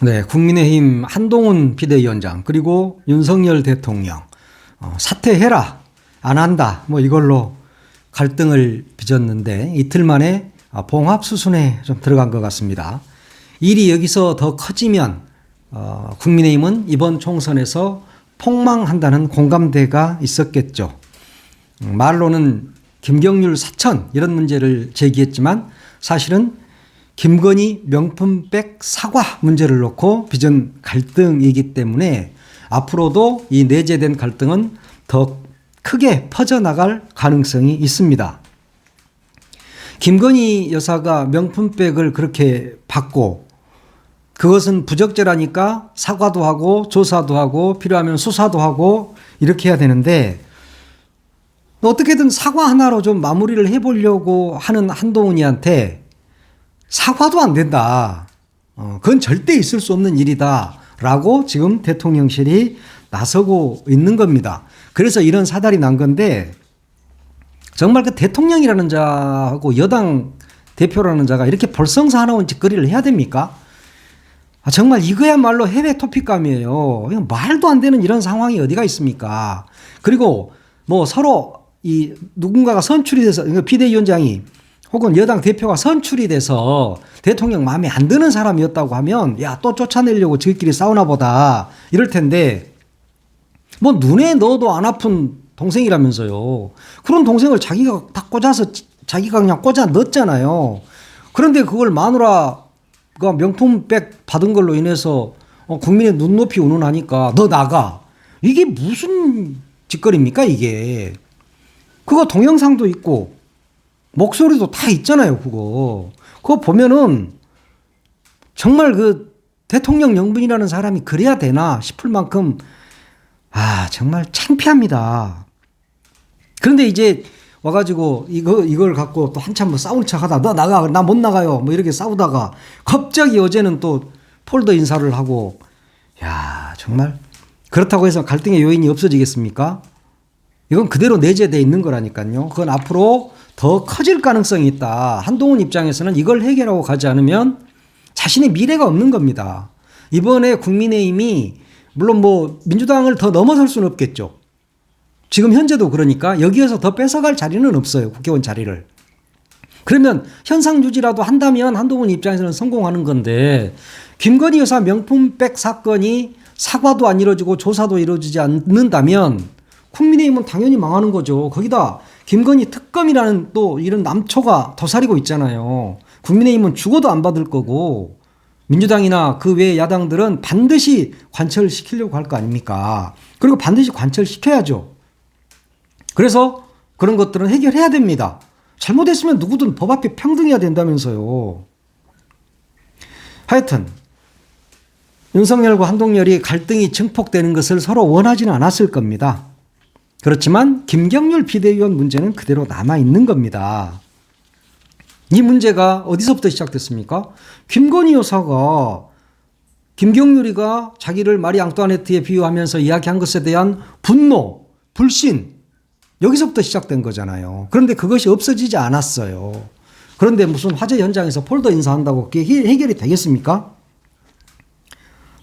네, 국민의힘 한동훈 비대위원장 그리고 윤석열 대통령 사퇴해라 안 한다 뭐 이걸로 갈등을 빚었는데 이틀 만에 봉합 수순에 좀 들어간 것 같습니다. 일이 여기서 더 커지면 국민의힘은 이번 총선에서 폭망한다는 공감대가 있었겠죠. 말로는 김경률 사천 이런 문제를 제기했지만 사실은 김건희 명품백 사과 문제를 놓고 빚은 갈등이기 때문에 앞으로도 이 내재된 갈등은 더 크게 퍼져나갈 가능성이 있습니다. 김건희 여사가 명품백을 그렇게 받고 그것은 부적절하니까 사과도 하고 조사도 하고 필요하면 수사도 하고 이렇게 해야 되는데 어떻게든 사과 하나로 좀 마무리를 해보려고 하는 한동훈이한테 사과도 안 된다. 그건 절대 있을 수 없는 일이다. 라고 지금 대통령실이 나서고 있는 겁니다. 그래서 이런 사달이 난 건데 정말 그 대통령이라는 자하고 여당 대표라는 자가 이렇게 볼썽사나운 짓거리를 해야 됩니까? 정말 이거야말로 해외 토픽감이에요. 말도 안 되는 이런 상황이 어디가 있습니까? 그리고 뭐 서로 이 누군가가 선출이 돼서 비대위원장이 혹은 여당 대표가 선출이 돼서 대통령 마음에 안 드는 사람이었다고 하면 야, 또 쫓아내려고 저희끼리 싸우나 보다 이럴 텐데 뭐 눈에 넣어도 안 아픈 동생이라면서요. 그런 동생을 자기가 다 꽂아서 자기가 그냥 꽂아 넣었잖아요. 그런데 그걸 마누라가 명품백 받은 걸로 인해서 국민의 눈높이 운운하니까 너 나가. 이게 무슨 짓거리입니까 이게. 그거 동영상도 있고 목소리도 다 있잖아요, 그거. 그거 보면은 정말 그 대통령 영분이라는 사람이 그래야 되나 싶을 만큼 정말 창피합니다. 그런데 이제 와가지고 이걸 갖고 또 한참 뭐 싸우는 척 하다 너 나가, 나 못 나가요. 뭐 이렇게 싸우다가 갑자기 어제는 또 폴더 인사를 하고 야, 정말 그렇다고 해서 갈등의 요인이 없어지겠습니까? 이건 그대로 내재되어 있는 거라니까요. 그건 앞으로 더 커질 가능성이 있다. 한동훈 입장에서는 이걸 해결하고 가지 않으면 자신의 미래가 없는 겁니다. 이번에 국민의힘이 물론 뭐 민주당을 더 넘어설 수는 없겠죠. 지금 현재도 그러니까 여기에서 더 뺏어갈 자리는 없어요. 국회의원 자리를. 그러면 현상 유지라도 한다면 한동훈 입장에서는 성공하는 건데 김건희 여사 명품백 사건이 사과도 안 이루어지고 조사도 이루어지지 않는다면 국민의힘은 당연히 망하는 거죠. 거기다 김건희 특검이라는 또 이런 남초가 도사리고 있잖아요. 국민의힘은 죽어도 안 받을 거고 민주당이나 그 외 야당들은 반드시 관철시키려고 할 거 아닙니까? 그리고 반드시 관철시켜야죠. 그래서 그런 것들은 해결해야 됩니다. 잘못했으면 누구든 법 앞에 평등해야 된다면서요. 하여튼 윤석열과 한동열이 갈등이 증폭되는 것을 서로 원하지는 않았을 겁니다. 그렇지만 김경률 비대위원 문제는 그대로 남아있는 겁니다. 이 문제가 어디서부터 시작됐습니까? 김건희 여사가 김경률이가 자기를 마리 앙뚜아네트에 비유하면서 이야기한 것에 대한 분노, 불신 여기서부터 시작된 거잖아요. 그런데 그것이 없어지지 않았어요. 그런데 무슨 화재 현장에서 폴더 인사한다고 그게 해결이 되겠습니까?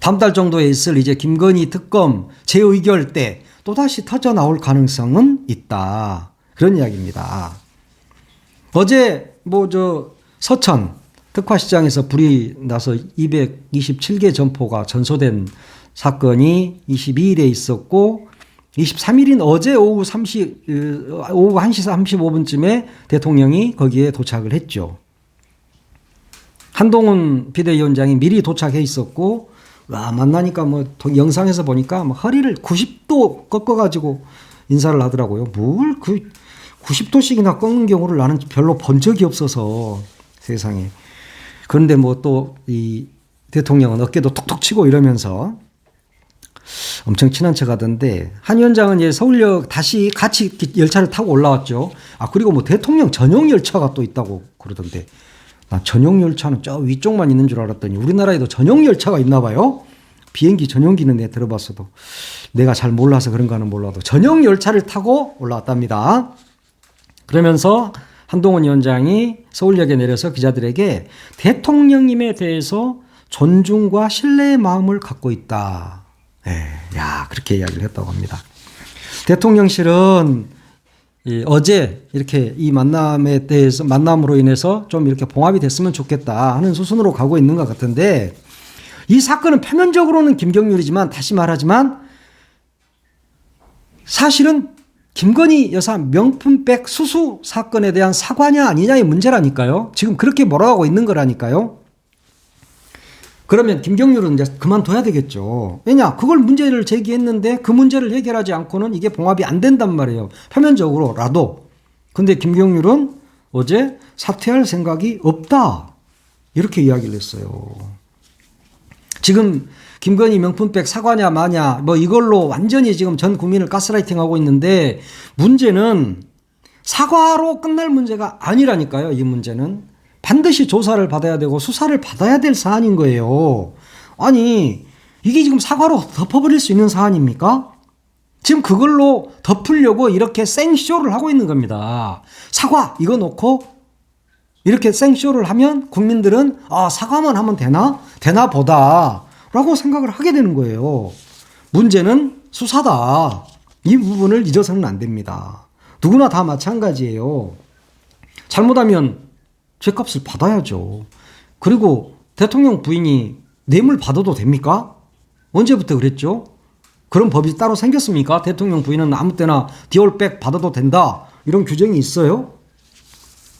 다음 달 정도에 있을 이제 김건희 특검 재의결 때 또다시 터져 나올 가능성은 있다. 그런 이야기입니다. 어제 서천 특화시장에서 불이 나서 227개 점포가 전소된 사건이 22일에 있었고 23일인 어제 오후 1시 35분쯤에 대통령이 거기에 도착을 했죠. 한동훈 비대위원장이 미리 도착해 있었고 만나니까 영상에서 보니까 허리를 90도 꺾어가지고 인사를 하더라고요. 뭘 90도씩이나 꺾는 경우를 나는 별로 본 적이 없어서 세상에. 그런데 또 이 대통령은 어깨도 톡톡 치고 이러면서 엄청 친한 척 하던데 한 위원장은 이제 서울역 다시 같이 열차를 타고 올라왔죠. 그리고 대통령 전용 열차가 또 있다고 그러던데 나 전용 열차는 저 위쪽만 있는 줄 알았더니 우리나라에도 전용 열차가 있나 봐요. 비행기 전용기는 내가 들어봤어도 내가 잘 몰라서 그런가는 몰라도 전용 열차를 타고 올라왔답니다. 그러면서 한동훈 위원장이 서울역에 내려서 기자들에게 대통령님에 대해서 존중과 신뢰의 마음을 갖고 있다. 그렇게 이야기를 했다고 합니다. 대통령실은 어제 이렇게 이 만남으로 인해서 좀 이렇게 봉합이 됐으면 좋겠다 하는 수순으로 가고 있는 것 같은데, 이 사건은 표면적으로는 김경률이지만, 다시 말하지만 사실은 김건희 여사 명품백 수수 사건에 대한 사과냐 아니냐의 문제라니까요. 지금 그렇게 몰아가고 있는 거라니까요. 그러면 김경률은 이제 그만둬야 되겠죠. 왜냐? 그걸 문제를 제기했는데 그 문제를 해결하지 않고는 이게 봉합이 안 된단 말이에요. 표면적으로라도. 근데 김경률은 어제 사퇴할 생각이 없다. 이렇게 이야기를 했어요. 지금 김건희 명품백 사과냐 마냐 뭐 이걸로 완전히 지금 전 국민을 가스라이팅하고 있는데, 문제는 사과로 끝날 문제가 아니라니까요. 이 문제는 반드시 조사를 받아야 되고 수사를 받아야 될 사안인 거예요. 아니, 이게 지금 사과로 덮어버릴 수 있는 사안입니까? 지금 그걸로 덮으려고 이렇게 생쇼를 하고 있는 겁니다. 사과 이거 놓고 이렇게 생쇼를 하면 국민들은 사과만 하면 되나 보다 라고 생각을 하게 되는 거예요. 문제는 수사다. 이 부분을 잊어서는 안 됩니다. 누구나 다 마찬가지예요. 잘못하면 죄값을 받아야죠. 그리고 대통령 부인이 뇌물 받아도 됩니까? 언제부터 그랬죠? 그런 법이 따로 생겼습니까? 대통령 부인은 아무 때나 디올백 받아도 된다, 이런 규정이 있어요?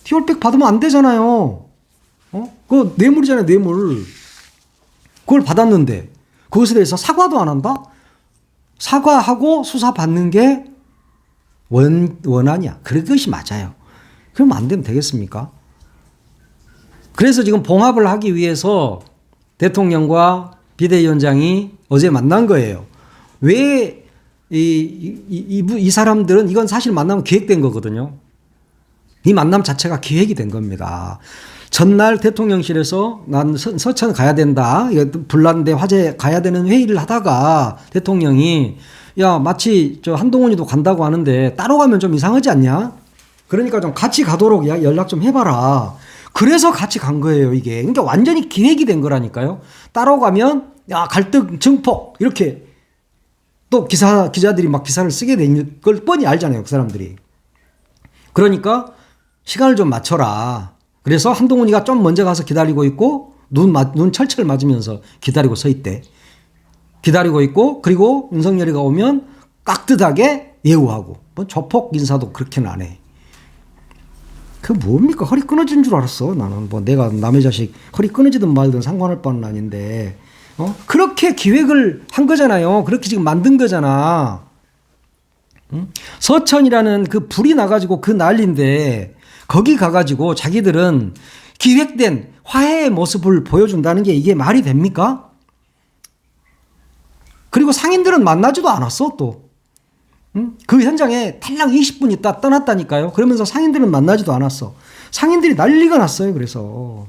디올백 받으면 안 되잖아요. 그거 뇌물이잖아요, 뇌물. 그걸 받았는데 그것에 대해서 사과도 안 한다? 사과하고 수사받는 게 원안이야. 그것이 맞아요. 그러면 안 되면 되겠습니까? 그래서 지금 봉합을 하기 위해서 대통령과 비대위원장이 어제 만난 거예요. 왜 이 사람들은, 이건 사실 만나면 기획된 거거든요. 이 만남 자체가 기획이 된 겁니다. 전날 대통령실에서 난 서천 가야 된다, 불난데 화재 가야 되는 회의를 하다가 대통령이 마치 한동훈이도 간다고 하는데 따로 가면 좀 이상하지 않냐? 그러니까 좀 같이 가도록 연락 좀 해봐라. 그래서 같이 간 거예요, 이게. 그러니까 완전히 기획이 된 거라니까요. 따로 가면 갈등 증폭 이렇게 또 기자들이 막 기사를 쓰게 된 걸 뻔히 알잖아요, 그 사람들이. 그러니까 시간을 좀 맞춰라. 그래서 한동훈이가 좀 먼저 가서 기다리고 있고 눈 철철 맞으면서 기다리고 서 있대. 기다리고 있고, 그리고 윤석열이가 오면 깍듯하게 예우하고. 뭐 조폭 인사도 그렇게는 안 해. 그 뭡니까? 허리 끊어진 줄 알았어. 나는 뭐 내가 남의 자식 허리 끊어지든 말든 상관할 바는 아닌데, 그렇게 기획을 한 거잖아요. 그렇게 지금 만든 거잖아. 서천이라는 그 불이 나가지고 그 난리인데, 거기 가가지고 자기들은 기획된 화해의 모습을 보여준다는 게 이게 말이 됩니까? 그리고 상인들은 만나지도 않았어, 또. 그 현장에 탈랑 20분 있다 떠났다니까요. 그러면서 상인들은 만나지도 않았어. 상인들이 난리가 났어요. 그래서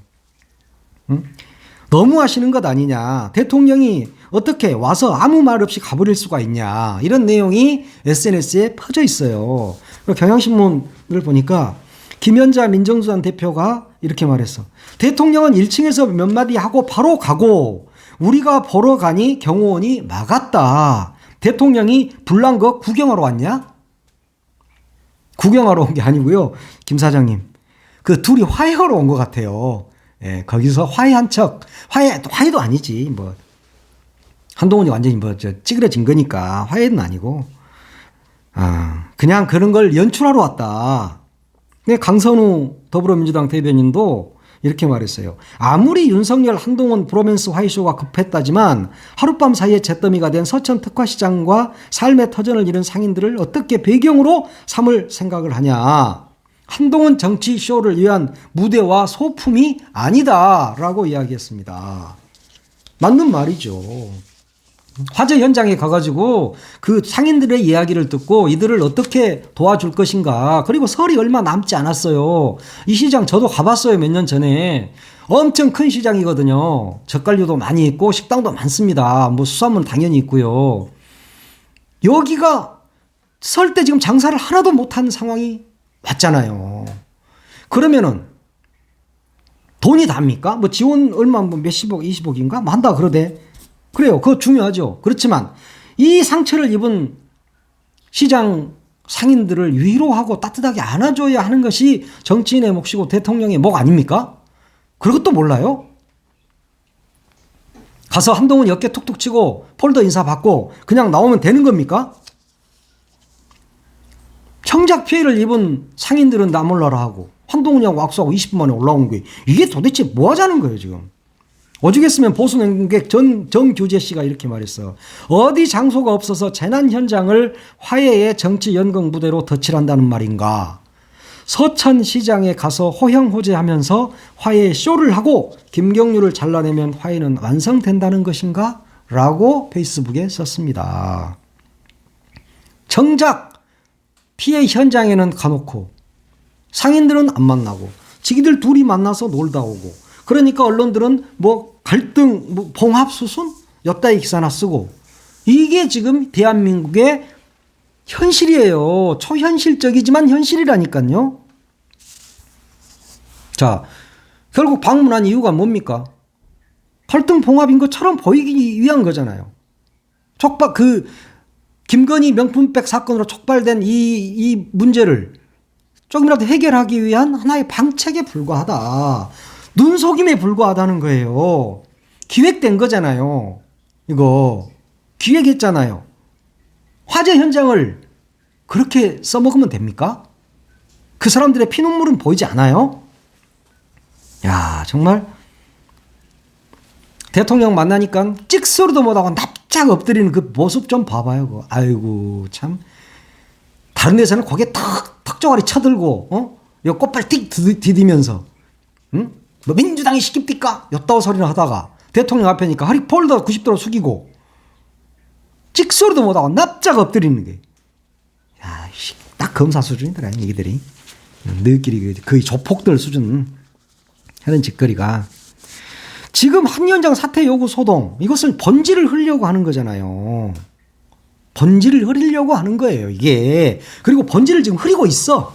너무 하시는 것 아니냐. 대통령이 어떻게 와서 아무 말 없이 가버릴 수가 있냐. 이런 내용이 SNS에 퍼져 있어요. 경향신문을 보니까 김연자 민정수석 대표가 이렇게 말했어. 대통령은 1층에서 몇 마디 하고 바로 가고 우리가 보러 가니 경호원이 막았다. 대통령이 불난 거 구경하러 왔냐? 구경하러 온 게 아니고요. 김 사장님. 그 둘이 화해하러 온 것 같아요. 거기서 화해한 척. 화해도 아니지. 뭐. 한동훈이 완전히 찌그러진 거니까 화해는 아니고. 그냥 그런 걸 연출하러 왔다. 근데 강선우 더불어민주당 대변인도 이렇게 말했어요. 아무리 윤석열 한동훈 브로맨스 화해쇼가 급했다지만 하룻밤 사이에 잿더미가 된 서천 특화시장과 삶의 터전을 잃은 상인들을 어떻게 배경으로 삼을 생각을 하냐. 한동훈 정치쇼를 위한 무대와 소품이 아니다라고 이야기했습니다. 맞는 말이죠. 화재 현장에 가가지고 그 상인들의 이야기를 듣고 이들을 어떻게 도와줄 것인가. 그리고 설이 얼마 남지 않았어요. 이 시장 저도 가봤어요. 몇 년 전에. 엄청 큰 시장이거든요. 젓갈류도 많이 있고 식당도 많습니다. 뭐 수산물 당연히 있고요. 여기가 설 때 지금 장사를 하나도 못한 상황이 왔잖아요. 그러면은 돈이 답니까? 뭐 지원 얼마 뭐 몇십억, 20억인가? 뭐 한다 그러대. 그래요. 그거 중요하죠. 그렇지만 이 상처를 입은 시장 상인들을 위로하고 따뜻하게 안아줘야 하는 것이 정치인의 몫이고 대통령의 몫 아닙니까? 그것도 몰라요? 가서 한동훈 어깨 툭툭 치고 폴더 인사 받고 그냥 나오면 되는 겁니까? 청작 피해를 입은 상인들은 나 몰라라 하고 한동훈이하고 악수하고 20분 만에 올라온 게 이게 도대체 뭐 하자는 거예요 지금. 오죽했으면 보수 농객 정규재 씨가 이렇게 말했어. 어디 장소가 없어서 재난 현장을 화해의 정치 연극 무대로 덧칠한다는 말인가. 서천시장에 가서 호형호재하면서 화해 쇼를 하고 김경률을 잘라내면 화해는 완성된다는 것인가? 라고 페이스북에 썼습니다. 정작 피해 현장에는 가놓고 상인들은 안 만나고 지기들 둘이 만나서 놀다 오고 그러니까 언론들은 뭐 갈등, 뭐 봉합 수순? 엿다이 기사나 쓰고 이게 지금 대한민국의 현실이에요. 초현실적이지만 현실이라니까요. 자, 결국 방문한 이유가 뭡니까? 갈등 봉합인 것처럼 보이기 위한 거잖아요. 김건희 명품백 사건으로 촉발된 이 문제를 조금이라도 해결하기 위한 하나의 방책에 불과하다. 눈속임에 불과하다는 거예요. 기획된 거잖아요. 이거 기획했잖아요. 화재 현장을 그렇게 써먹으면 됩니까? 그 사람들의 피눈물은 보이지 않아요? 야, 정말 대통령 만나니까 찍소리도 못하고 납작 엎드리는 그 모습 좀 봐봐요. 그거. 아이고 참. 다른 데서는 고개 턱 쪼가리 쳐들고 요 꽃발 틱 디디면서 응? 뭐 민주당이 시킵니까? 엿다오 소리나 하다가 대통령 앞에니까 허리 폴더 90도로 숙이고 찍소리도 못하고 납작 엎드리는 게. 야, 딱 검사 수준이더라 얘기들이. 너희끼리 거의 조폭들 수준 하는 짓거리가. 지금 한위원장 사퇴 요구 소동 이것을 번지를 흐리려고 하는 거잖아요. 번지를 흐리려고 하는 거예요 이게. 그리고 번지를 지금 흐리고 있어.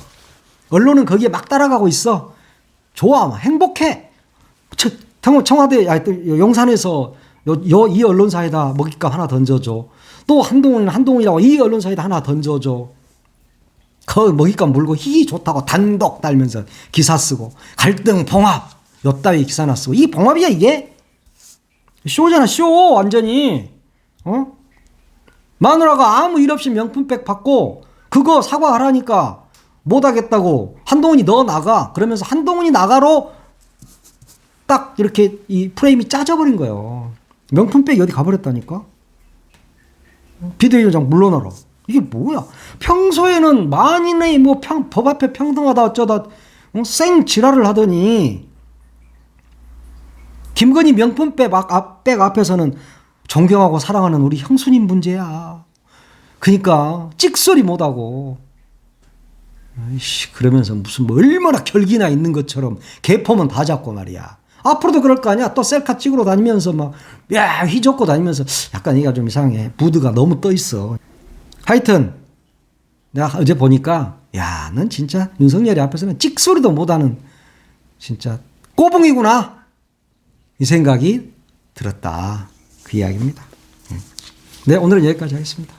언론은 거기에 막 따라가고 있어. 좋아, 행복해. 청와대 용산에서 이 언론사에다 먹잇감 하나 던져줘. 또 한동훈이라고 이 언론사에다 하나 던져줘. 그 먹잇감 물고 히 좋다고 단독 달면서 기사 쓰고 갈등 봉합 엿다위 기사나 쓰고. 이게 봉합이야 이게? 쇼잖아 쇼 완전히. 마누라가 아무 일 없이 명품백 받고 그거 사과하라니까 못하겠다고 한동훈이 너 나가 그러면서 한동훈이 나가로 딱 이렇게 이 프레임이 짜져버린 거예요. 명품백이 어디 가버렸다니까. 비대위원장 물러나라. 이게 뭐야? 평소에는 만인의 법 앞에 평등하다 어쩌다 생 지랄을 하더니 김건희 명품백 앞에서는 존경하고 사랑하는 우리 형수님 문제야. 그러니까 찍소리 못하고 그러면서 무슨 얼마나 결기나 있는 것처럼 개폼은 다 잡고 말이야. 앞으로도 그럴 거 아니야. 또 셀카 찍으러 다니면서 막 휘젓고 다니면서 약간 얘기가 좀 이상해. 무드가 너무 떠 있어. 하여튼 내가 어제 보니까 야, 넌 진짜 윤석열이 앞에서는 찍소리도 못하는 진짜 꼬붕이구나 이 생각이 들었다. 그 이야기입니다. 네, 오늘은 여기까지 하겠습니다.